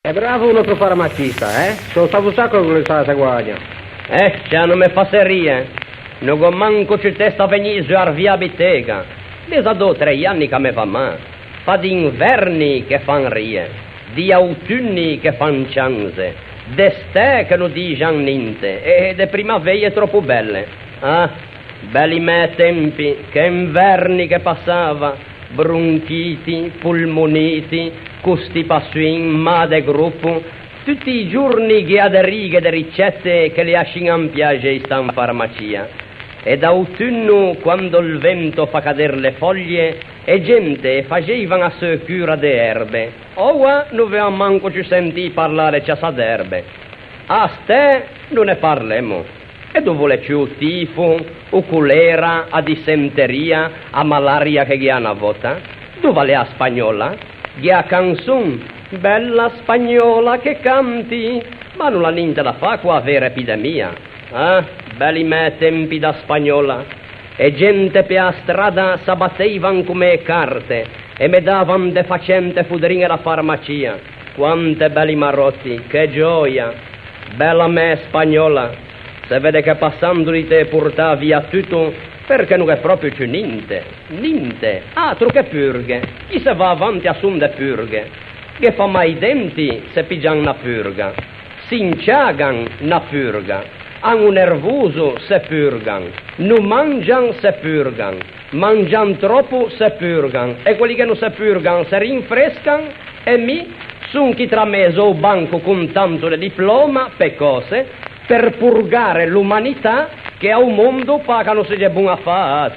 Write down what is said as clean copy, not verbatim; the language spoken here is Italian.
È bravo un altro farmacista, eh? Sono stato un sacco con le salse guagna. Già non mi fa serie. Non ho manco ci testa venire su via Bittega. Desa 2 o 3 anni che me fa male. Fa di inverni che fan rie, di autunni che fan cianze, d'estate che non dicono niente, e de primavere troppo belle. Ah, belli me tempi, che inverni che passava, bronchiti, polmoniti, costipazioni, ma de gruppo, tutti i giorni che ha de righe de ricette che le ascinan piace sta in farmacia. E d'autunno, quando il vento fa cadere le foglie, e gente facevano a se cura de erbe. Ora non ve manco ci sentì parlare ciassa d'erbe. A ste non ne parlemo. E dove le più tifo, o colera, a dissenteria, a malaria che ha una volta? Dove le ha spagnola? Che ha canzone, bella spagnola che canti, ma non ha niente da fare qua a vera epidemia. Ah, belli me tempi da spagnola. E gente per la strada s'abbattevano come carte e me davano de facente fudrine alla farmacia. Quante belli marotti, che gioia! Bella me spagnola. Se vede che passando di te porta via tutto, perché non è proprio più niente. Niente, altro che purghe. Chi se va avanti assume purghe. Che fa mai i denti se pigiano una purga. Si inciagan una purga. Hanno nervoso se purgan, non mangiano se purgan, mangiano troppo se purgan, e quelli che non se purgan si rinfrescano, e mi sono chi trameso o banco con tanto di diploma per cose, per purgare l'umanità che a un mondo pagano se c'è buona fare.